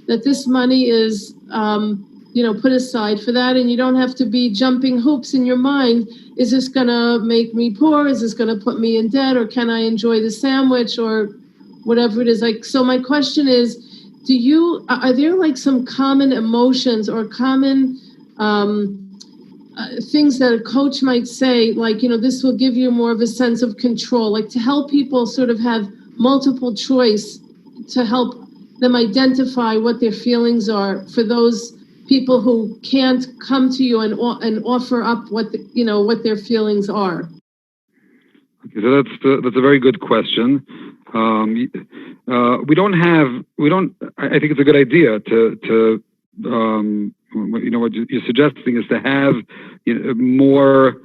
that this money is, put aside for that, and you don't have to be jumping hoops in your mind. Is this going to make me poor? Is this going to put me in debt? Or can I enjoy the sandwich or whatever it is? Like, so my question is, are there like some common emotions or common things that a coach might say, like, this will give you more of a sense of control, like to help people sort of have multiple choice, to help them identify what their feelings are, for those people who can't come to you and offer up what their feelings are? Okay, so that's a very good question. I think it's a good idea to what you're suggesting is to have more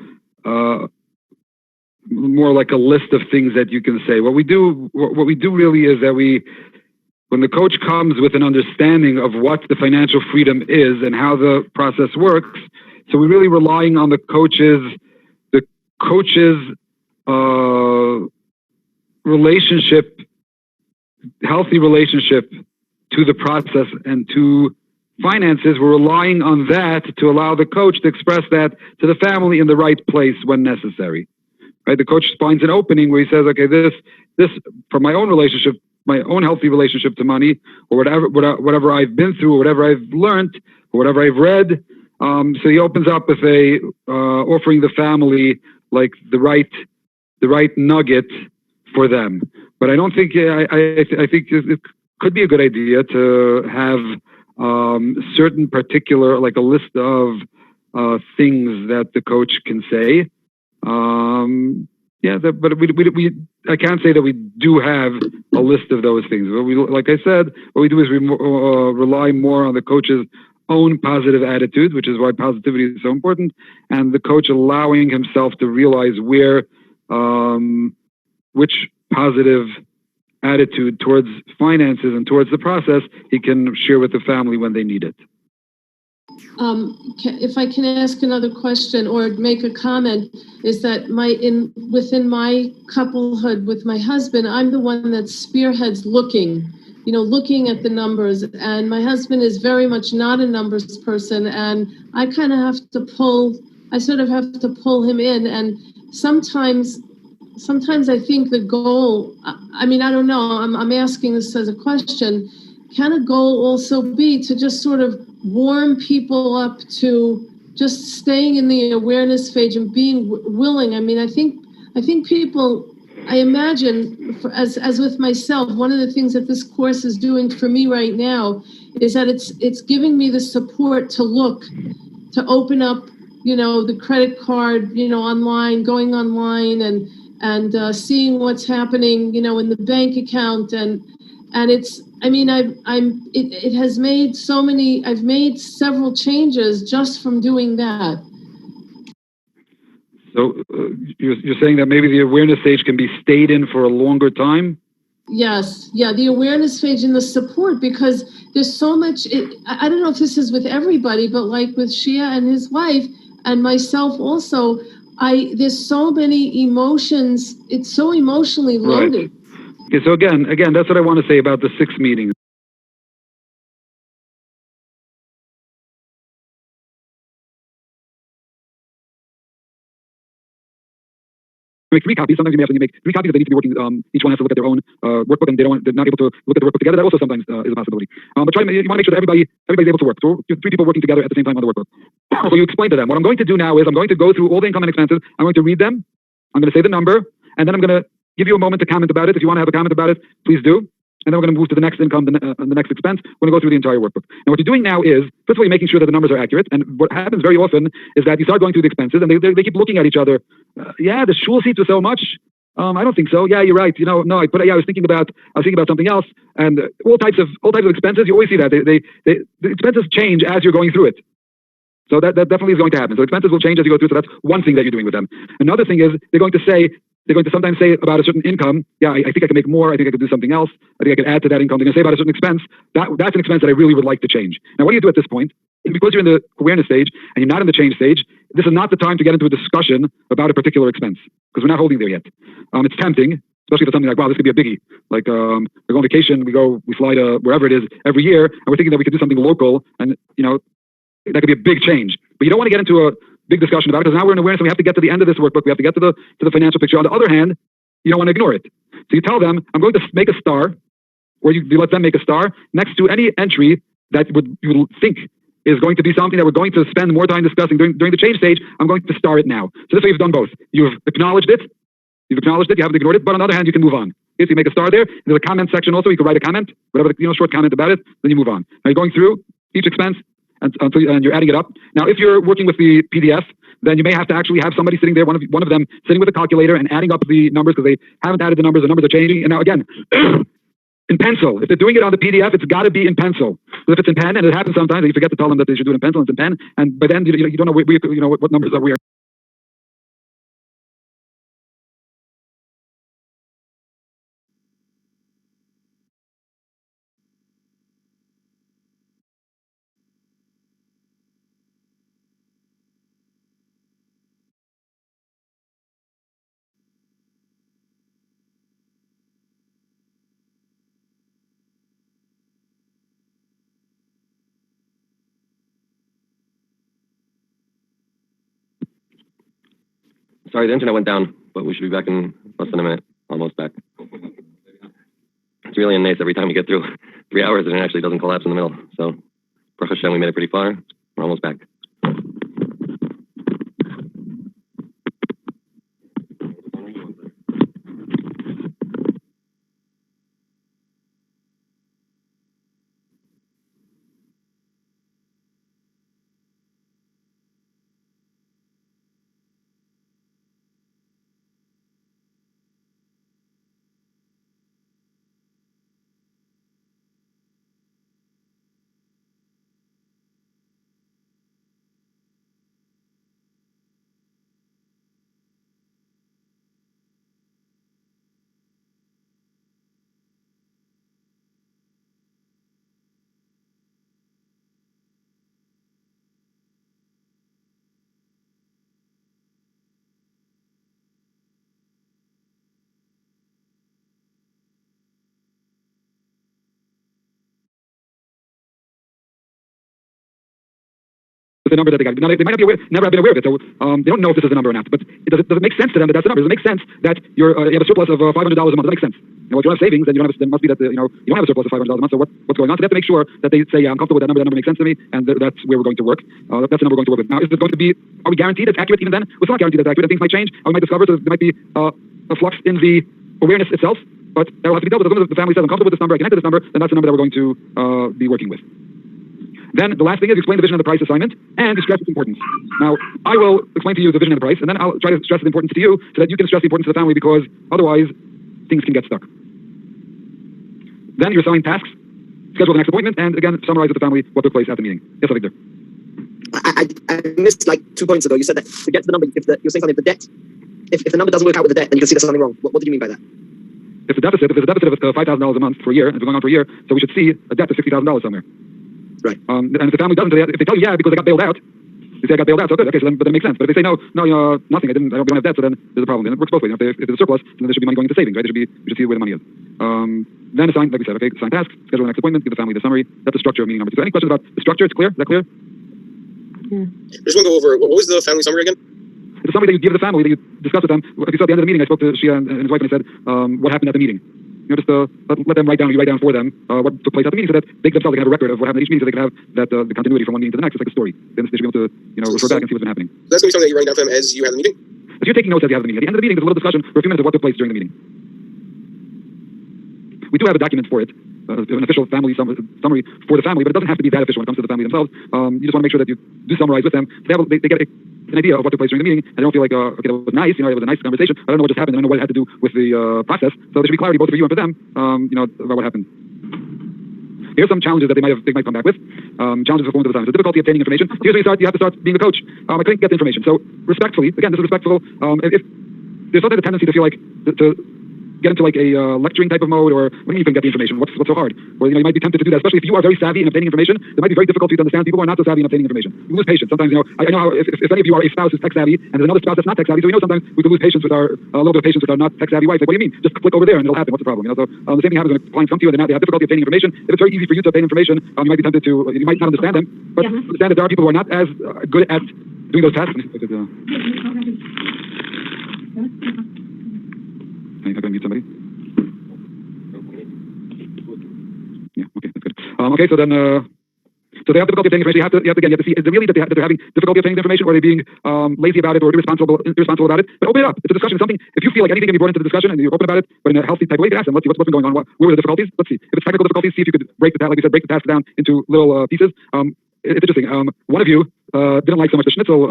like a list of things that you can say. What we do really is that when the coach comes with an understanding of what the financial freedom is and how the process works, so we're really relying on the coach's healthy relationship to the process and to finances. We're relying on that to allow the coach to express that to the family in the right place when necessary. Right? The coach finds an opening where he says, okay, this for my own relationship, my own healthy relationship to money, or whatever I've been through, or whatever I've learned, or whatever I've read. So he opens up with offering the family like the right nugget for them. But I don't think I think it could be a good idea to have certain particular, like a list of things that the coach can say. But I can't say that we do have a list of those things. But like I said, what we do is we rely more on the coach's own positive attitude, which is why positivity is so important, and the coach allowing himself to realize which positive attitude towards finances and towards the process he can share with the family when they need it. If I can ask another question or make a comment, is that within my couplehood with my husband, I'm the one that spearheads looking at the numbers, and my husband is very much not a numbers person, and I kind of have to pull him in, and sometimes I think the goal, I don't know, I'm asking this as a question, can a goal also be to just sort of warm people up to just staying in the awareness phase and being willing? I think people, I imagine, as with myself, one of the things that this course is doing for me right now is that it's giving me the support to look, to open up, the credit card, online, going online and seeing what's happening, in the bank account, and it's, it has made I've made several changes just from doing that. So you're saying that maybe the awareness stage can be stayed in for a longer time? Yes. Yeah, the awareness stage and the support, because there's so much, I don't know if this is with everybody, but like with Shia and his wife and myself also, there's so many emotions. It's so emotionally loaded. Right. Okay, so again, that's what I want to say about the 6 meetings. Make 3 copies. Sometimes you may have to make 3 copies that they need to be working. Each one has to look at their own workbook, and they're not able to look at the workbook together. That also sometimes is a possibility. But you want to make sure that everybody's able to work. So you have 3 people working together at the same time on the workbook. So you explain to them. What I'm going to do now is I'm going to go through all the income and expenses. I'm going to read them. I'm going to say the number, and then I'm going to give you a moment to comment about it. If you want to have a comment about it, please do. And then we're going to move to the next income, the next expense. We're going to go through the entire workbook. And what you're doing now is, first of all, you're making sure that the numbers are accurate. And what happens very often is that you start going through the expenses, and they keep looking at each other. The shul seats were so much. I don't think so. Yeah, you're right. No, I was thinking about something else. And all types of expenses, you always see that the expenses change as you're going through it. So that definitely is going to happen. So expenses will change as you go through. So that's one thing that you're doing with them. Another thing is they're going to sometimes say about a certain income, I think I can make more. I think I could do something else. I think I could add to that income. They're going to say about a certain expense. That's an expense that I really would like to change. Now, what do you do at this point? Because you're in the awareness stage and you're not in the change stage, this is not the time to get into a discussion about a particular expense, because we're not holding there yet. It's tempting especially if it's something like, wow, this could be a biggie. Like, we go on vacation, we fly to wherever it is every year, and we're thinking that we could do something local, and, that could be a big change. But you don't want to get into a big discussion about it, because now we're in awareness, and we have to get to the end of this workbook. We have to get to the financial picture. On the other hand, you don't want to ignore it. So you tell them, I'm going to make a star, or you let them make a star next to any entry that you would think is going to be something that we're going to spend more time discussing during the change stage. I'm going to star it now. So this way you've done both. You've acknowledged it, you haven't ignored it, but on the other hand, you can move on. If you make a star there, there's a comment section also, you can write a comment, whatever, short comment about it, then you move on. Now you're going through each expense and you're adding it up. Now, if you're working with the PDF, then you may have to actually have somebody sitting there, one of them sitting with a calculator and adding up the numbers, because they haven't added the numbers are changing. And now again, in pencil. If they're doing it on the PDF, it's got to be in pencil. So if it's in pen, and it happens sometimes, you forget to tell them that they should do it in pencil, it's in pen, and by then you don't know what numbers are where. Sorry, the internet went down, but we should be back in less than a minute. Almost back. It's really nice every time you get through 3 hours and it actually doesn't collapse in the middle. So, Baruch Hashem, we made it pretty far. We're almost back. The number that they got. Now, they might not be aware, never have been aware of it, so they don't know if this is the number or not. But does it make sense to them that that's the number? Does it make sense that you have a surplus of $500 a month? Does that make sense? If you don't have savings, then then it must be that you don't have a surplus of $500 a month. So what's going on? So they have to make sure that they say, yeah, I'm comfortable with that number. That number makes sense to me, and that's where we're going to work. That's the number we're going to work with. Now, is it going to be? Are we guaranteed it's accurate even then? We're still not guaranteed it's accurate. Things might change. We might discover. So there might be a flux in the awareness itself. But that will have to be dealt with. As long as the family says, I'm comfortable with this number, I can enter this number, then that's the number that we're going to be working with. Then the last thing is you explain the vision of the price assignment and you stress its importance. Now, I will explain to you the vision of the price, and then I'll try to stress the importance to you so that you can stress the importance to the family, because otherwise things can get stuck. Then you're assigning tasks, schedule the next appointment, and again, summarize with the family what took place at the meeting. Yes, Victor. I missed like 2 points ago. You said that to get to the number, you're saying something, if the number doesn't work out with the debt, then you can see there's something wrong. What did you mean by that? If there's a deficit of $5,000 a month for a year, and it's going on for a year, so we should see a debt of $60,000 somewhere. Right. And if the family doesn't, if they tell you, yeah, because I got bailed out, they say I got bailed out, so good, okay, so then, but that makes sense. But if they say no, nothing, we don't have debt, so then there's a problem. Then it works both ways. If there's a surplus, then there should be money going into savings, right? We should see where the money is. Then assign, like we said, okay, assign tasks, schedule the next appointment, give the family the summary. That's the structure of meeting number 2. So any questions about the structure? It's clear? Is that clear? I just want to go over, what was the family summary again? It's a summary that you give the family, that you discuss with them. If you saw at the end of the meeting, I spoke to Shia and his wife, and I said, what happened at the meeting? Just let them write down, you write down for them what took place at the meeting, so that they themselves can have a record of what happened at each meeting, so they can have that the continuity from one meeting to the next. It's like a story. Then they should be able to refer back and see what's been happening. That's going to be something that you're writing down for them as you have the meeting? If you're taking notes as you have the meeting, at the end of the meeting, there's a little discussion for a few minutes of what took place during the meeting. We do have a document for it, an official family summary for the family, but it doesn't have to be that official when it comes to the family themselves. You just want to make sure that you do summarize with them. So they get an idea of what took place during the meeting, and they don't feel like, okay, that was nice, it was a nice conversation. I don't know what just happened. I don't know what it had to do with the process. So there should be clarity both for you and for them, about what happened. Here's some challenges that they might come back with. Challenges of going to the time. So difficulty obtaining information. Here's where you have to start being a coach. I couldn't get the information. So respectfully, again, this is respectful. If there's something, a tendency to feel like to get into like a lecturing type of mode, or what do you think get the information? What's so hard? Or you might be tempted to do that, especially if you are very savvy in obtaining information. It might be very difficult for you to understand people who are not so savvy in obtaining information. You lose patience. Sometimes, I know how if any of you are a spouse who's tech savvy and there's another spouse that's not tech savvy, so sometimes we can lose patience with a little bit of patience with our not tech savvy wife. Like, what do you mean? Just click over there and it'll happen. What's the problem? So the same thing happens when clients come to you and they have difficulty obtaining information. If it's very easy for you to obtain information, you might be tempted to, you might not understand them, but understand that there are people who are not as good at doing those tasks. Can you mute somebody? Yeah, okay, that's good. Okay, so then, so they have difficulty obtaining information. You have to see, is it really that they're having difficulty obtaining information, or are they being lazy about it, or irresponsible about it? But open it up. It's a discussion. It's something, if you feel like anything can be brought into the discussion and you're open about it, but in a healthy type of way, you can ask them, let's see what's been going on, where were the difficulties? Let's see. If it's technical difficulties, see if you could break the task, like we said, break the task down into little pieces. It's interesting. One of you didn't like so much the schnitzel,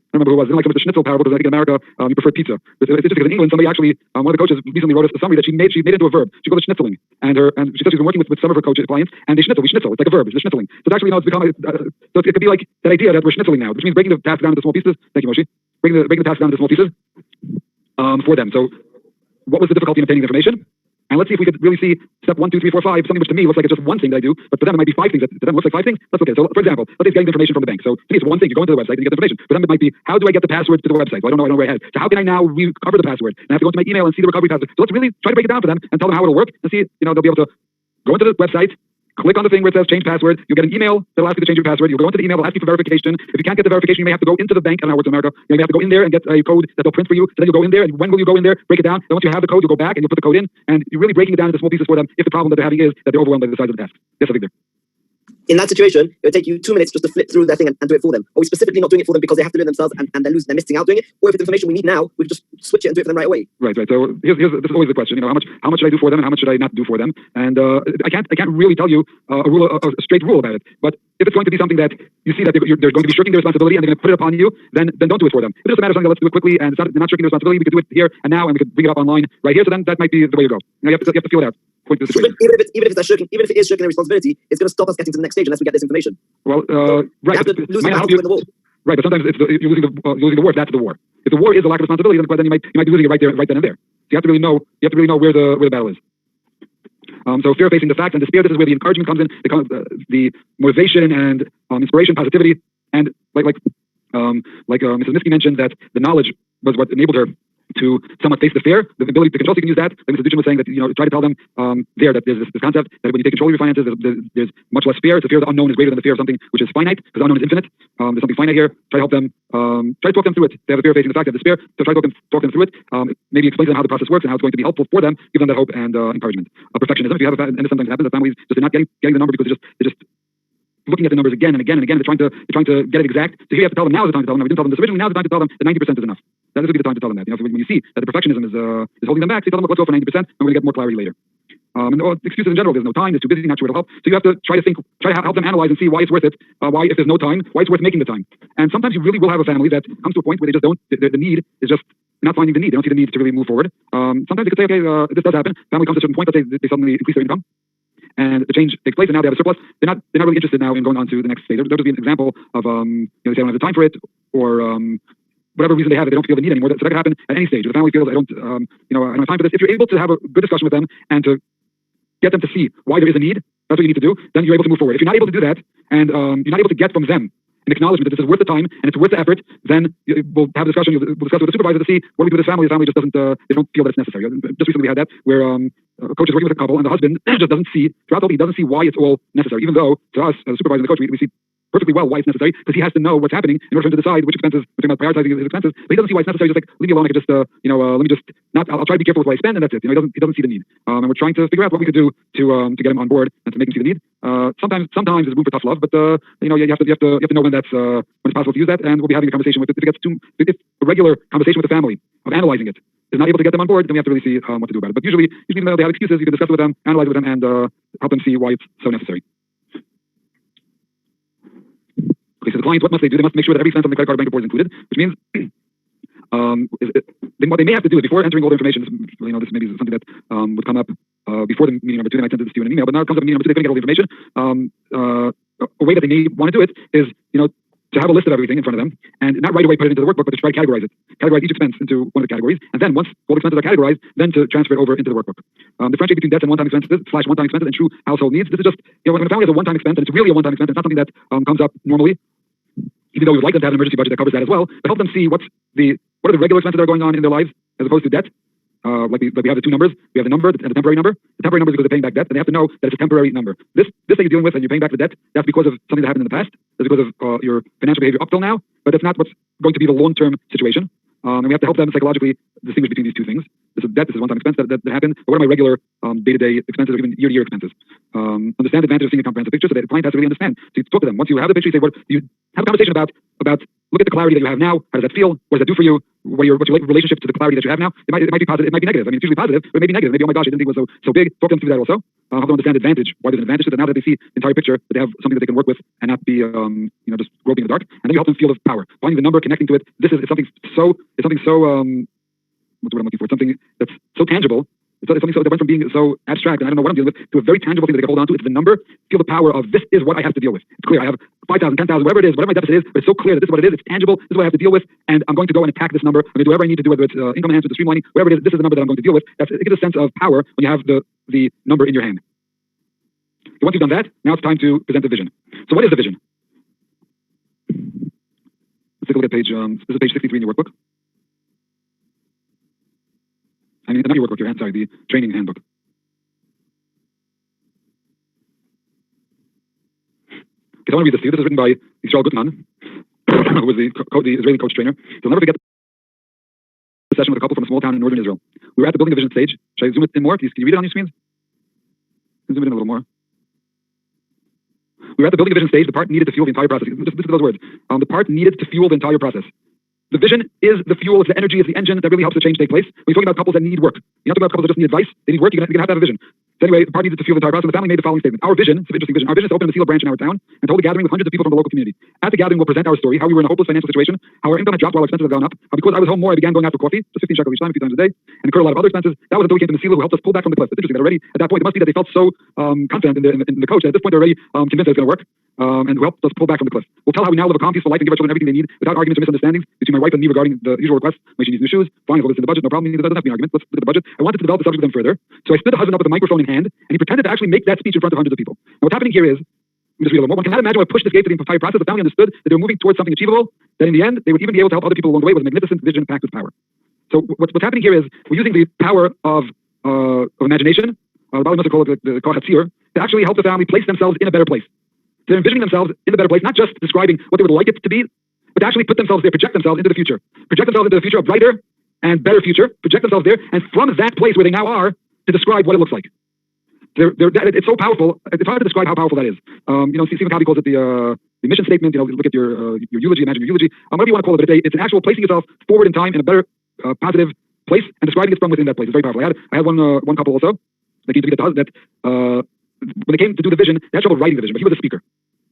I don't remember who it was. Didn't like so much the schnitzel parable because I think in America you preferred pizza. It's interesting because in England somebody actually, one of the coaches recently wrote us a summary that she made into a verb. She called it schnitzeling, and she said she's been working with some of her coaches clients, and we schnitzel. It's like a verb. It's the schnitzeling. So it's actually it's become so it could be like that idea that we're schnitzeling now, which means breaking the task down into small pieces. Thank you, Moshe. Breaking the task down into small pieces for them. So what was the difficulty in obtaining the information? And let's see if we could really see step 1, 2, 3, 4, 5, something which to me looks like it's just one thing that I do, but for them it might be 5 things. To them it looks like 5 things. Let's look at it. So, for example, let's say it's getting the information from the bank. So to me it's one thing. You go into the website and you get the information. For them it might be, how do I get the password to the website? So I don't know where I had. So how can I now recover the password? And I have to go into my email and see the recovery password. So let's really try to break it down for them and tell them how it'll work and see, they'll be able to go into the website, click on the thing where it says change password. You'll get an email that'll ask you to change your password. You'll go into the email, it'll ask you for verification. If you can't get the verification, you may have to go into the bank. I don't know how it works in America. You may have to go in there and get a code that they'll print for you. So then you'll go in there, and when will you go in there? Break it down. Then once you have the code, you'll go back and you'll put the code in, and you're really breaking it down into small pieces for them. If the problem that they're having is that they're overwhelmed by the size of the task. Yes, Victor. In that situation, it would take you 2 minutes just to flip through their thing and do it for them. Are we specifically not doing it for them because they have to do it themselves and they're missing out doing it? Or if it's information we need now, we can just switch it and do it for them right away. Right. So this is always the question. How much should I do for them and how much should I not do for them? And I can't really tell you a straight rule about it. But if it's going to be something that you see that they're going to be shirking their responsibility and they're going to put it upon you, then don't do it for them. If it's just a matter of something, let's do it quickly and they're not shirking their responsibility, we could do it here and now and we could bring it up online right here. So then that might be the way to go. You have to feel it out. Even if it is shirking their responsibility, it's going to stop us getting to the next stage unless we get this information. Well, right. You have to lose the war. Right, but sometimes you're losing the war if that's the war. If the war is a lack of responsibility, then you might be losing it right then and there. So you have to really know where the battle is. So fear facing the facts and despair. This is where the encouragement comes in. The motivation and inspiration, positivity, and like Mrs. Minsky mentioned that the knowledge was what enabled her to somewhat face the fear, the ability to control. So you can use that. Like Mr. Duchin was saying that try to tell them that there's this concept that when you take control of your finances, there's much less fear. It's the fear of the unknown is greater than the fear of something which is finite, because the unknown is infinite. There's something finite here. Try to help them. Try to talk them through it. They have a fear facing the fact, they have despair. So try to talk them through it. Maybe explain to them how the process works and how it's going to be helpful for them. Give them that hope and encouragement. Perfectionism. If you have and this sometimes happens that families just not getting the number because they're just looking at the numbers again and again and again. They're trying to get it exact. So here you have to tell them, now is the time to tell them. We didn't tell them this originally. Now is the time to tell them that 90% is enough. That would be the time to tell them that. So when you see that the perfectionism is holding them back, so you tell them, let's go for 90%, and we're going to get more clarity later. And excuses in general, there's no time, there's too busy, not sure where to help. So you have to try to help them analyze and see why it's worth it, why if there's no time, why it's worth making the time. And sometimes you really will have a family that comes to a point where they just don't, the need is just not finding the need. They don't see the need to really move forward. Sometimes they could say, okay, this does happen. Family comes to a certain point that they suddenly increase their income, and the change takes place, and now they have a surplus. They're not really interested now in going on to the next stage. There'll be an example of they don't have the time for it, or whatever reason they have, they don't feel the need anymore. So that can happen at any stage. If the family feels I don't have time for this. If you're able to have a good discussion with them and to get them to see why there is a need, that's what you need to do. Then you're able to move forward. If you're not able to do that, and you're not able to get from them an acknowledgement that this is worth the time and it's worth the effort, then we'll have a discussion. We'll discuss with the supervisor to see what we do with this family. The family just doesn't. They don't feel that it's necessary. Just recently we had that where a coach is working with a couple and the husband just doesn't see throughout the whole, he doesn't see why it's all necessary. Even though to us as a supervisor and the coach, we see perfectly well why it's necessary, because he has to know what's happening in order for him to decide which expenses. We're talking about prioritizing his expenses, but he doesn't see why it's necessary. Just like, leave me alone. I could just let me just not. I'll try to be careful with what I spend, and that's it. He doesn't see the need. And we're trying to figure out what we could do to get him on board and to make him see the need. Sometimes there's room for tough love, but you have to know when it's possible to use that. And we'll be having a conversation with it. If a regular conversation with the family of analyzing it is not able to get them on board, then we have to really see what to do about it. But usually even though they have excuses, you can discuss it with them, analyze it with them, and help them see why it's so necessary. Okay, so the clients, what must they do? They must make sure that every cent on the credit card or bank report is included, which means what they may have to do is before entering all the information. This maybe is something that would come up before the meeting number 2. They might send this to you in an email, but now it comes up in meeting number 2. They couldn't get all the information. A way that they may want to do it is, to have a list of everything in front of them and not right away put it into the workbook, but to try to categorize it. Categorize each expense into one of the categories, and then once all the expenses are categorized, then to transfer it over into the workbook. Differentiate between debts and one-time expenses / one-time expenses and true household needs. This is just, when a family has a one-time expense, and it's really a one-time expense, it's not something that comes up normally, even though we would like them to have an emergency budget that covers that as well, but help them see what are the regular expenses that are going on in their lives as opposed to debt. Like we have the two numbers. We have the number and the temporary number. The temporary number is because they're paying back debt, and they have to know that it's a temporary number. This that you're dealing with and you're paying back the debt, that's because of something that happened in the past. That's because of your financial behavior up till now, but that's not what's going to be the long-term situation. And we have to help them psychologically distinguish between these two things. This is debt, this is one-time expense that happened, but what are my regular day-to-day expenses or even year-to-year expenses? Understand the advantage of seeing a comprehensive picture so that the client has to really understand. So you talk to them. Once you have the picture, you say, what you have a conversation about look at the clarity that you have now. How does that feel? What does that do for you? What's your relationship to the clarity that you have now? It might be positive, it might be negative. I mean, it's usually positive, but it may be negative. Maybe, oh my gosh, I didn't think it was so big. Talk to them through that also. Help them understand the advantage, why there's an advantage to that. Now that they see the entire picture, that they have something that they can work with and not be just groping in the dark. And then you help them feel the power. Finding the number, connecting to it. This is something so what's the word I'm looking for? It's something that's so tangible. It's something so that went from being so abstract and I don't know what I'm dealing with to a very tangible thing that they can hold on to. It's the number. Feel the power of this is what I have to deal with. It's clear. I have 5,000, 10,000, whatever it is, whatever my deficit is, but it's so clear that this is what it is. It's tangible. This is what I have to deal with, and I'm going to go and attack this number. I'm going to do whatever I need to do, whether it's income enhancement, the streamlining, whatever it is. This is the number that I'm going to deal with. It gives a sense of power when you have the number in your hand. And once you've done that, now it's time to present the vision. So what is the vision? Let's take a look at page. This is page 63 in your workbook. I mean, not your workbook, your hand, sorry, the training handbook. Okay, so I want to read this to you. This is written by Yisrael Gutman, who was the Israeli coach trainer. He'll never forget the session with a couple from a small town in northern Israel. We were at the building a vision stage. Should I zoom it in more? Can you read it on your screens? Zoom it in a little more. We were at the building a vision stage. The part needed to fuel the entire process. Listen to those words. The part needed to fuel the entire process. The vision is the fuel, it's the energy, it's the engine that really helps the change take place. When you're talking about couples that need work, you're not talking about couples that just need advice, they need work, you're gonna have to have a vision. So anyway, the party needed to fuel the entire process, and the family made the following statement. Our vision, it's an interesting vision, our vision is to open a Mesila branch in our town and to hold a gathering with hundreds of people from the local community. At the gathering, we'll present our story, how we were in a hopeless financial situation, how our income had dropped while expenses had gone up, how because I was home more, I began going out for coffee, just 15 shekels each time, a few times a day, and incurred a lot of other expenses. That was until we came to Mesila, who helped us pull back from the cliff. It's interesting that already at that point, it must be that they felt so confident in the coach that at this point they're already convinced that it's going to work, and who helped us pull back from the cliff. We'll tell how we now live a calm, peaceful life and give our children everything they need without arguments or misunderstandings between my wife and me regarding the usual requests. When she needs new shoes, fine, we'll listen to the budget, no problem. There doesn't have to be an argument. Let's look at the budget. I wanted to develop the subject with them further, so I stood the husband up with a microphone in hand, and he pretended to actually make that speech in front of hundreds of people. Now, what's happening here is, let me just read a little more. One cannot imagine what pushed this gate to the entire process. The family understood that they were moving towards something achievable, that in the end, they would even be able to help other people along the way with a magnificent vision packed with power. So what's happening here is, we're using the power of imagination, the Bali must call it the Koach HaTzir, to actually help the family place themselves in a better place. They're envisioning themselves in a better place, not just describing what they would like it to be, but to actually put themselves there, project themselves into the future. Project themselves into the future, a brighter and better future, project themselves there, and from that place where they now are, to describe what it looks like. It's so powerful. It's hard to describe how powerful that is. Stephen Covey calls it the mission statement. Look at your eulogy, imagine your eulogy, whatever you want to call it. But it's an actual placing yourself forward in time in a better, positive place and describing it from within that place. It's very powerful. I had one couple also that came to me that when they came to do the vision, they had trouble writing the vision, but he was a speaker.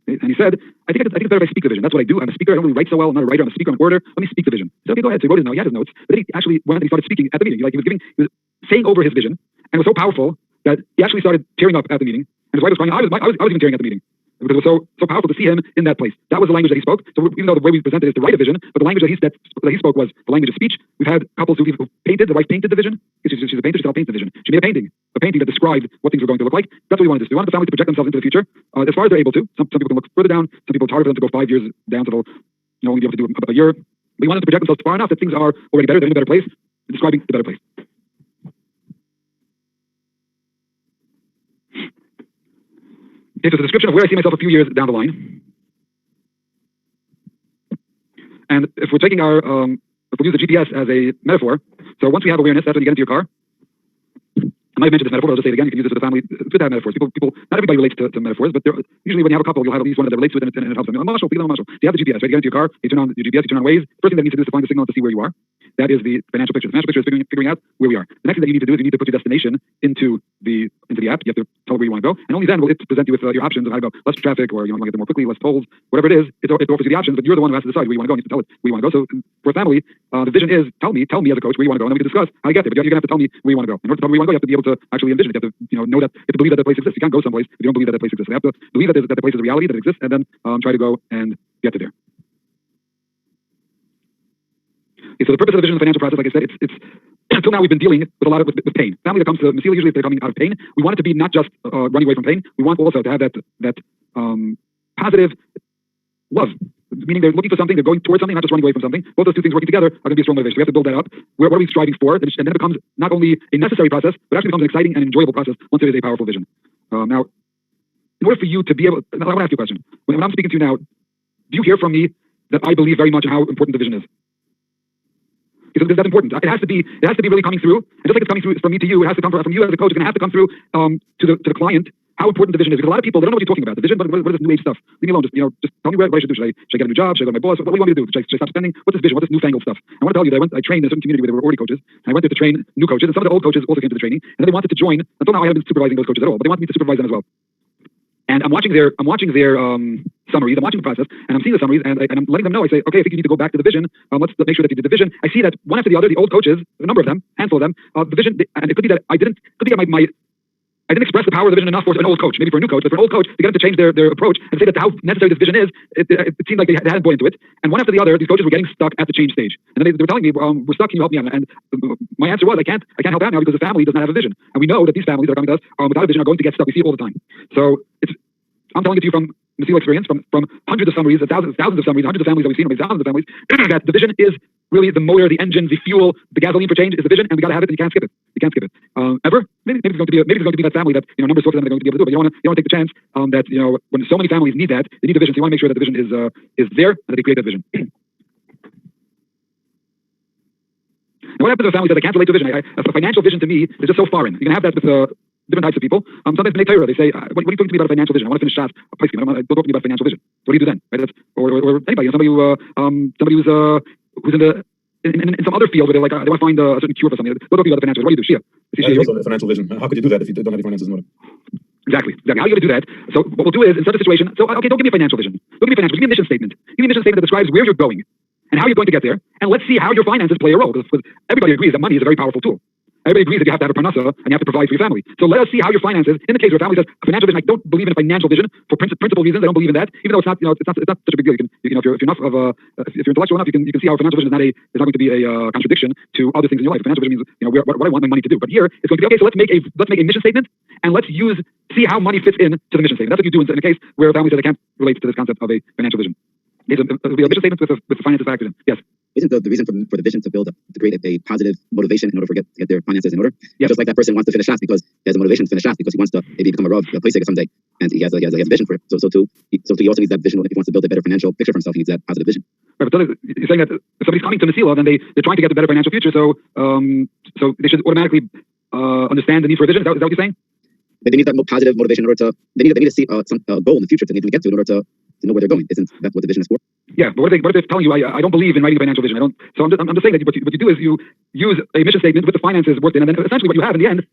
And he said, I think it's better if I speak the vision. That's what I do. I'm a speaker. I don't really write so well. I'm not a writer. I'm a speaker. I'm an orator. Let me speak the vision. He said, okay, go ahead. So he wrote his notes. He had his notes. But then he actually went and he started speaking at the meeting. He was saying over his vision. And it was so powerful that he actually started tearing up at the meeting. And his wife was crying. I was even tearing at the meeting. Because it was so powerful to see him in that place. That was the language that he spoke. So even though the way we presented is to write a vision, but the language that he spoke was the language of speech. We've had couples who painted. The wife painted the vision. She's a painter. She still paints the vision. She made a painting that described what things were going to look like. That's what we wanted to do. We wanted the family to project themselves into the future as far as they're able to. Some people can look further down. Some people it's harder for them to go 5 years down, so they'll only be able to do a year. But we wanted to project themselves far enough that things are already better. They're in a better place. Describing the better place. Okay, so the description of where I see myself a few years down the line. And if we're taking our, if we use the GPS as a metaphor, so once we have awareness, that's when you get into your car. I might have mentioned this metaphor, but I'll just say it again. You can use this with the family. It's good to have metaphors. People, not everybody relates to metaphors, but usually when you have a couple, you'll have at least one that relates to it and it helps them. I'm Marshall, so you have the GPS, right? You get into your car, you turn on your GPS, you turn on Waze. First thing that needs to do is to find the signal to see where you are. That is the financial picture. The financial picture is figuring out where we are. The next thing that you need to do is you need to put your destination into the app. You have to tell where you want to go, and only then will it present you with your options of how to go. Less traffic, or you want to get there more quickly, less tolls, whatever it is. It offers you the options, but you're the one who has to decide where you want to go. And you have to tell it where you want to go. So for a family, the vision is tell me as a coach where you want to go, and then we can discuss how to get there. But you're going to have to tell me where you want to go. In order to tell me where you want to go, you have to be able to actually envision it. You have to know that. You have to believe that place exists. You can't go someplace if you don't believe that place exists. You have to believe that the place is a reality that exists, and then try to go and get to there. Okay, so the purpose of the vision of the financial process, like I said, it's until now we've been dealing with a lot of with pain. Family that comes to Masila, usually if they're coming out of pain, we want it to be not just running away from pain. We want also to have that positive love, meaning they're looking for something, they're going towards something, not just running away from something. Both those two things working together are going to be a strong motivation. We have to build that up. What are we striving for? And then it becomes not only a necessary process, but actually becomes an exciting and enjoyable process once it is a powerful vision. Now, in order for you to be able, I want to ask you a question. When I'm speaking to you now, do you hear from me that I believe very much in how important the vision is? Because that's important. It has to be really coming through. And just like it's coming through from me to you, it has to come from you as a coach. It's going to have to come through to the client how important the vision is. Because a lot of people, they don't know what you're talking about. The vision, what is this new age stuff? Leave me alone. Just tell me what I should do. Should I get a new job? Should I go to my boss? What do you want me to do? Should I stop spending? What's this vision? What's this newfangled stuff? I want to tell you that I trained in a certain community where there were already coaches, and I went there to train new coaches, and some of the old coaches also came to the training, and then they wanted to join. Until now, I haven't been supervising those coaches at all, but they wanted me to supervise them as well. And I'm watching their summaries. I'm watching the process, and I'm seeing the summaries, and I'm letting them know. I say, okay, I think you need to go back to the vision. Let's make sure that you did the vision. I see that one after the other, the old coaches, a number of them, handful of them, the vision, and it could be that I didn't express the power of the vision enough for an old coach, maybe for a new coach, but for an old coach, they got to change their approach and say that how necessary this vision is. It seemed like they hadn't bought into it. And one after the other, these coaches were getting stuck at the change stage. And then they were telling me, we're stuck, can you help me out? And my answer was, I can't help out now because the family does not have a vision. And we know that these families that are coming to us without a vision are going to get stuck. We see it all the time. So I'm telling it to you from Masila experience, from hundreds of summaries, thousands of summaries, hundreds of families that we've seen, thousands of families, that the vision is really the motor, the engine, the fuel, the gasoline for change is the vision, and we got to have it, and you can't skip it. You can't skip it. Ever? Maybe it's going to be that family that numbers talk to them they're going to be able to do, but you don't want to take the chance that when so many families need that, they need the vision. So you want to make sure that the vision is there and that they create that vision. Now, what happens to families that they can't relate to vision? A financial vision to me is just so foreign. You can have that with different types of people. Sometimes in Torah, they say, what are you talking to me about a financial vision? I want to finish Shas, don't talk to me about financial vision. So what do you do then? Right? Or anybody, somebody who's in some other field where they're like, they want to find a certain cure for something. Don't talk to me about the financial vision. What do you do? Shia. Also a financial vision. How could you do that if you don't have your finances in order? Exactly. How are you going to do that? So what we'll do is, in such a situation, okay, don't give me a financial vision. Don't give me a financial vision. Give me a mission statement. Give me a mission statement that describes where you're going and how you're going to get there. And let's see how your finances play a role. Because everybody agrees that money is a very powerful tool. Everybody agrees that you have to have a parnassa and you have to provide for your family. So let us see how your finances, in the case where a family says a financial vision, I don't believe in a financial vision for principal reasons. I don't believe in that, even though it's not such a big deal. If you're intellectual enough, you can see how a financial vision is not going to be a contradiction to other things in your life. A financial vision means what I want my money to do. But here it's going to be okay. So let's make a mission statement and let's see how money fits in to the mission statement. That's what you do in a case where a family says I can't relate to this concept of a financial vision. It'll be a mission statement with the finances factored in. Yes. Isn't the reason for the vision to create a positive motivation in order to get their finances in order? Yes. Just like that person wants to finish Shas because he has a motivation to finish Shas because he wants to maybe become a Rav, a place someday, and he has a vision for it. So he also needs that vision if he wants to build a better financial picture for himself. He needs that positive vision. Right, but you're saying that if somebody's coming to Masila, then they're trying to get a better financial future, so they should automatically understand the need for a vision. Is that what you're saying? But they need that positive motivation in order to they need to see some goal in the future to get to in order to know where they're going. Isn't that what the vision is for? Yeah, but what if they're telling you I don't believe in writing a financial vision? I'm just saying that what you do is you use a mission statement with the finances worked in, and then essentially what you have in the end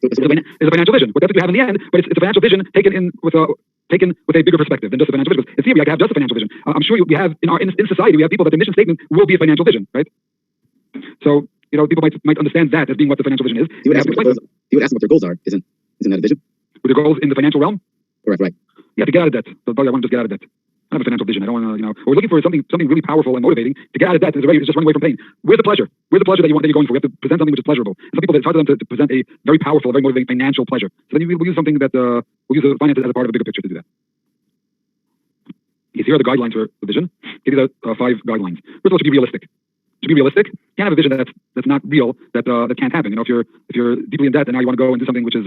is a financial vision. What that's what you have in the end, but it's a financial vision taken with a bigger perspective than just a financial vision. It's here we have just a financial vision. I'm sure we have in society we have people that their mission statement will be a financial vision, right? So people might understand that as being what the financial vision is. You would ask them what their goals are. Isn't that a vision? With their goals in the financial realm? Correct, right. Yeah, to get out of debt. So I want to just get out of debt. I have a financial vision. I don't want to, we're looking for something really powerful and motivating. To get out of debt is just running away from pain. Where's the pleasure? Where's the pleasure that you're going for? We have to present something which is pleasurable. Some people, it's hard for them to present a very powerful, very motivating financial pleasure. So then we'll use something that, we'll use the finances as a part of a bigger picture to do that. Here are the guidelines for the vision. Give you the 5 guidelines. First of all, it should be realistic. To be realistic, you can't have a vision that's not real, that can't happen. If you're deeply in debt and now you want to go and do something which is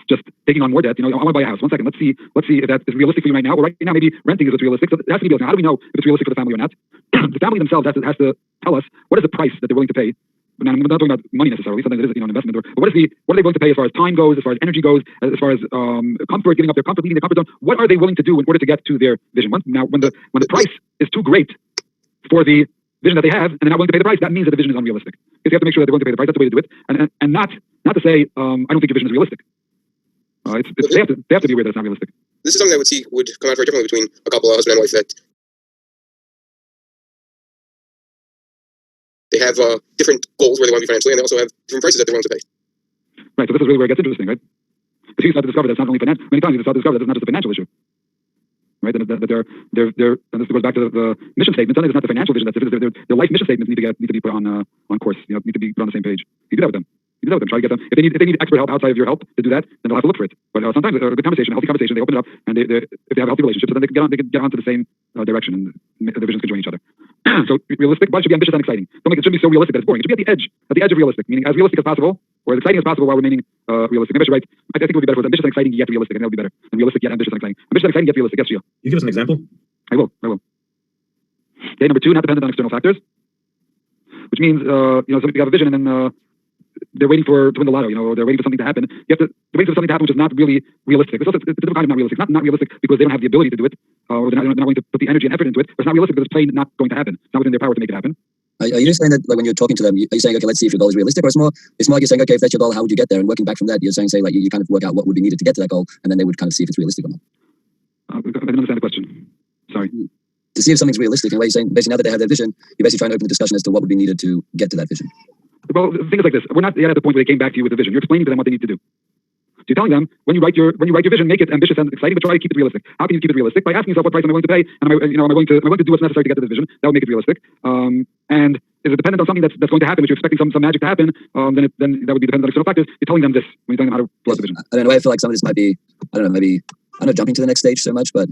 just taking on more debt, I want to buy a house. 1 second, let's see if that is realistic for you right now. Or right now, maybe renting is what's realistic. So it has to be realistic. How do we know if it's realistic for the family or not? The family themselves has to tell us what is the price that they're willing to pay. Now, I'm not talking about money necessarily, something that is an investment. But what are they willing to pay as far as time goes, as far as energy goes, as far as comfort, giving up their comfort, leaving their comfort zone? What are they willing to do in order to get to their vision? Now, when the price is too great for the vision that they have, and they're not willing to pay the price, that means that the vision is unrealistic. Because you have to make sure that they're willing to pay the price. That's the way to do it, and not to say I don't think your vision is realistic. They have to be aware that it's not realistic. This is something I would see would come out very differently between a couple, a husband and wife, that they have different goals where they want to be financially, and they also have different prices that they're willing to pay. Right. So this is really where it gets interesting, right? Because you start to discover that it's not only financial. Many times you start to discover that it's not just a financial issue. right? And that they're and this goes back to the mission statement. Sometimes it's not the financial vision that's different. Their life mission statements need to be put on course. Need to be put on the same page. You do that with them. You do that with them. Try to get them. If they need expert help outside of your help to do that, then they'll have to look for it. But sometimes a good conversation, a healthy conversation, they open it up, and if they have a healthy relationship, so then they can get onto the same direction, and the visions can join each other. So realistic, but it should be ambitious and exciting. Don't make it shouldn't be so realistic that it's boring. It should be at the edge of realistic, meaning as realistic as possible, or as exciting as possible while remaining realistic. Maybe I should write. I think it would be better for ambitious and exciting yet realistic, and that'll be better than realistic yet ambitious and exciting. Ambitious and exciting yet realistic. Yes, Gio. You give us an example? I will. Okay, number 2, not dependent on external factors, which means so if you have a vision and then they're waiting to win the lotto, or they're waiting for something to happen. You have to wait for something to happen, which is not really realistic. It's a different kind of not realistic. It's not realistic because they don't have the ability to do it, or they're not willing to put the energy and effort into it. But it's not realistic because it's plain not going to happen. It's not within their power to make it happen. Are you just saying that, like, when you're talking to them, are you saying, okay, let's see if your goal is realistic, or it's more like you're saying, okay, if that's your goal, how would you get there? And working back from that, you're saying, like, you kind of work out what would be needed to get to that goal, and then they would kind of see if it's realistic or not. I didn't understand the question. Sorry. To see if something's realistic, and what you're saying, basically, now that they have their vision, you're basically trying to open the discussion as to what would be needed to get to that vision. Well, the thing is like this. We're not yet at the point where they came back to you with a vision. You're explaining to them what they need to do. So you're telling them when you write your vision, make it ambitious and exciting, but try to keep it realistic. How can you keep it realistic? By asking yourself, what price am I willing to pay? And am I going to do what's necessary to get to this vision? That will make it realistic. And is it dependent on something that's going to happen? If you're expecting some magic to happen, then that would be dependent on external factors. You're telling them this when you're telling them how to plot the vision. I don't know. I feel like some of this might be, I don't know, jumping to the next stage so much, but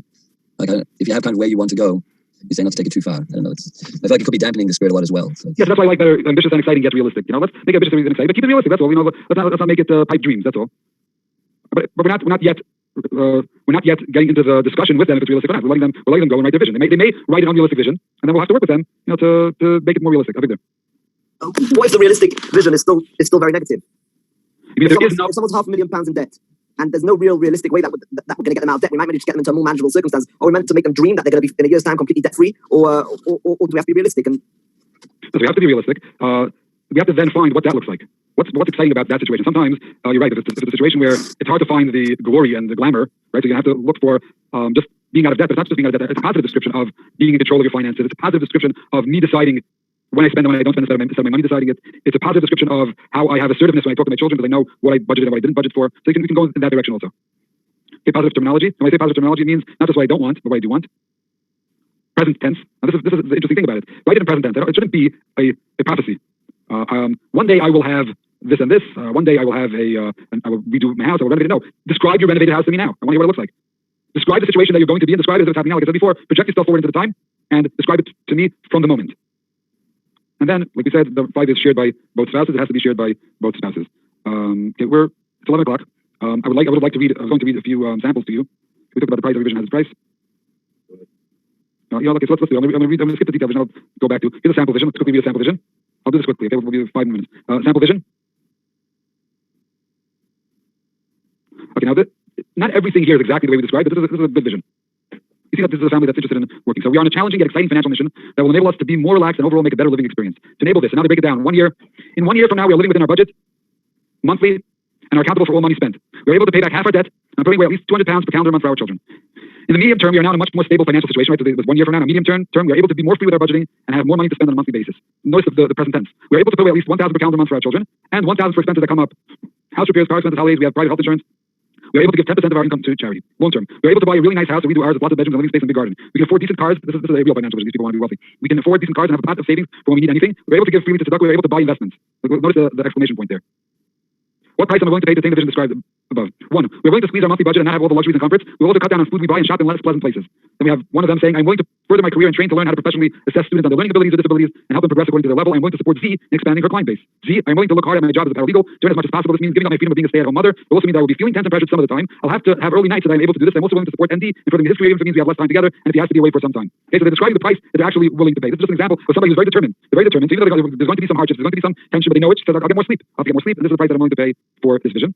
like if you have kind of where you want to go, you're saying not to take it too far. I don't know. I feel like it could be dampening the spirit a lot as well. So yes, that's why I like better ambitious and exciting yet realistic. Let's make it ambitious and exciting, but keep it realistic. That's all. Let's not make it pipe dreams. That's all. But we're not yet getting into the discussion with them if it's realistic or not. We're letting them go and write their vision. They may write an unrealistic vision, and then we'll have to work with them, to make it more realistic. I think What if the realistic vision is still very negative? if Someone's £500,000 in debt, and there's no realistic way that we're going to get them out of debt. We might manage to get them into a more manageable circumstance. Are we meant to make them dream that they're going to be in a year's time completely debt free, or do we have to be realistic? And so we have to be realistic. We have to then find what that looks like. What's exciting about that situation? Sometimes you're right. If it's a situation where it's hard to find the glory and the glamour, right? So you have to look for just being out of debt. But it's not just being out of debt. It's a positive description of being in control of your finances. It's a positive description of me deciding when I spend and when I don't spend, instead of my money deciding it. It's a positive description of how I have assertiveness when I talk to my children because I know what I budgeted and what I didn't budget for. So we can go in that direction also. Okay, positive terminology. And when I say positive terminology, it means not just what I don't want, but what I do want. Present tense. Now this is the interesting thing about it. Write it in present tense. It shouldn't be a prophecy. One day I will have this and this. One day I will have I will redo my house. I will renovate it. No. Describe your renovated house to me now. I want to hear what it looks like. Describe the situation that you're going to be in. Describe it as if it's happening now. Like I said before, project yourself forward into the time and describe it to me from the moment. And then, like we said, the 5 is shared by both spouses. It has to be shared by both spouses. Okay, it's 11 o'clock. I was going to read a few samples to you. We talked about the price. Every vision has its price. Okay, so let's do it. I'm going to skip the detail vision. I'll go back to. Here's a sample vision. Let's quickly read a sample vision. I'll do this quickly. Okay, we'll give you 5 minutes. Sample vision. Okay, now not everything here is exactly the way we described it. This is a good vision. You see that this is a family that's interested in working. So we are on a challenging yet exciting financial mission that will enable us to be more relaxed and overall make a better living experience. To enable this, and now they break it down. In 1 year from now, we are living within our budget monthly and are accountable for all money spent. We are able to pay back half our debt and putting away at least £200 per calendar month for our children. In the medium term, we are now in a much more stable financial situation. Right? So with 1 year from now, in a medium term, we are able to be more free with our budgeting and have more money to spend on a monthly basis. Notice the present tense. We are able to put away at least £1,000 per calendar month for our children and £1,000 for expenses that come up. House repairs, car expenses, holidays. We have private health insurance. We are able to give 10% of our income to charity. Long term. We are able to buy a really nice house, so we do ours with lots of bedrooms and living space and big garden. We can afford decent cars. This is a real financial vision. These people want to be wealthy. We can afford decent cars and have a pot of savings for when we need anything. We're able to give freely to tzedakah. We're able to buy investments. Notice the exclamation point there. What price am I willing to pay to attain the vision described above? 1. We're willing to squeeze our monthly budget and not have all the luxuries and comforts. We're willing to cut down on food we buy and shop in less pleasant places. Then we have one of them saying, I'm willing to further my career and train to learn how to professionally assess students on their learning abilities or disabilities and help them progress according to their level. I'm willing to support Z in expanding her client base. Z, I'm willing to look hard at my job as a paralegal, to earn as much as possible. This means giving up my freedom of being a stay-at-home mother. It also means I will be feeling tense and pressured some of the time. I'll have to have early nights so that I'm able to do this. I'm also willing to support ND and furthering his career, even if it means we have less time together and if he has to be away for some time. Okay, so they're describing the price that they're actually willing to pay. This is just an example of somebody who's very determined. They're very determined. So even though there's going to be some hardships, there's going to be some tension, but they know it. So I'll get more sleep. I'll get more sleep, and this is the price that I'm willing to pay for this vision.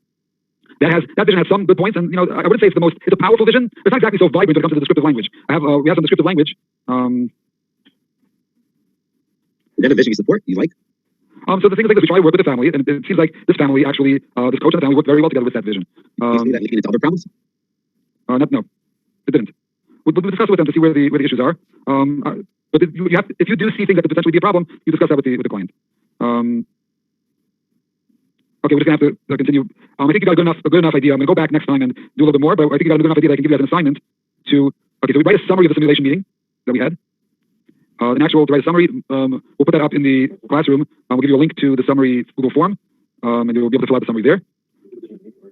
That vision has some good points, and I wouldn't say it's a powerful vision. It's not exactly so vibrant when it comes to the descriptive language. We have some descriptive language. Is that a vision you support? You like? So the thing is, we try to work with the family, and it seems like this family actually, this coach and the family worked very well together with that vision. You see that leading into other problems? No, it didn't. We'll discuss with them to see where the issues are. But if you do see things that could potentially be a problem, you discuss that with the client. Okay, we're just gonna have to continue. I think you got a good enough idea. I'm gonna go back next time and do a little bit more, but I think you got a good enough idea that I can give you as an assignment to Okay, so we write a summary of the simulation meeting that we had. To write a summary, we'll put that up in the classroom. We'll give you a link to the summary Google form, and you'll be able to fill out the summary there.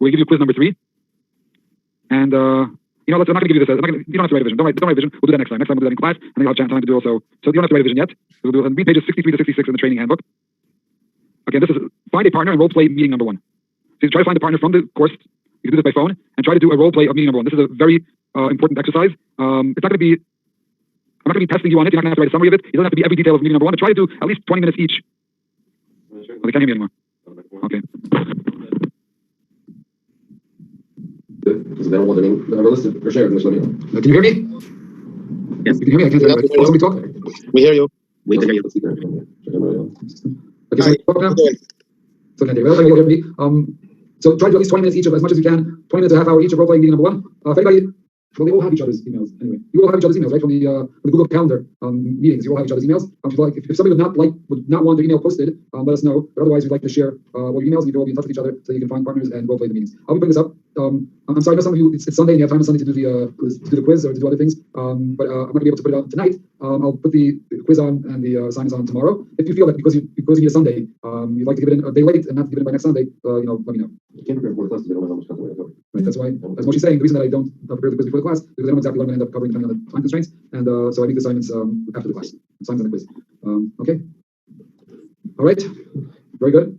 We'll give you quiz number 3. And, I'm not going to give you this. You don't have to write a vision. Don't write a vision. We'll do that next time. Next time we'll do that in class, and then I'll have time to do also. So you don't have to write a vision yet. We'll do it. Read pages 63 to 66 in the training handbook. Again, this is find a partner and role play meeting number 1. So you try to find a partner from the course. You can do this by phone and try to do a role play of meeting number 1. This is a very important exercise. I'm not going to be testing you on it. You're not going to have to write a summary of it. It doesn't have to be every detail of meeting number 1. But try to do at least 20 minutes each. Oh, they can't hear me anymore. Okay. Because they don't want the name listed or shared. Just let me know. Can you hear me? Yes. You can hear me? I can't hear anybody. Somebody talk? We hear you. We can hear you. Okay, so you talk now? So can you hear me? So try to do at least 20 minutes each of as much as you can. 20 minutes, a half hour each of role playing meeting number 1. If anybody, well, they all have each other's emails anyway. You all have each other's emails, right? From the Google Calendar meetings, you all have each other's emails. If somebody would not want their email posted, let us know. But otherwise, we'd like to share all your emails. You can all be in touch with each other so you can find partners and role play the meetings. I'll be putting this up. I'm sorry, I know some of you, it's Sunday and you have time on Sunday to do the quiz or to do other things. But I'm not going to be able to put it out tonight. I'll put the quiz on and the assignments on tomorrow. If you feel that because you need a Sunday, you'd like to give it in a day late and not give it in by next Sunday, let me know. You can't prepare for the class because they don't know how much content we're going to cover. Right, that's why, as Moshe's saying, the reason that I don't prepare the quiz before the class is because I don't know exactly what I'm going to end up covering depending on the time constraints, and so I make the assignments after the class, assignments and the quiz. Okay. All right. Very good.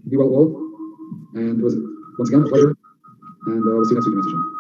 Be well all, and it was once again a pleasure, and we'll see you next week, Mr. Shen.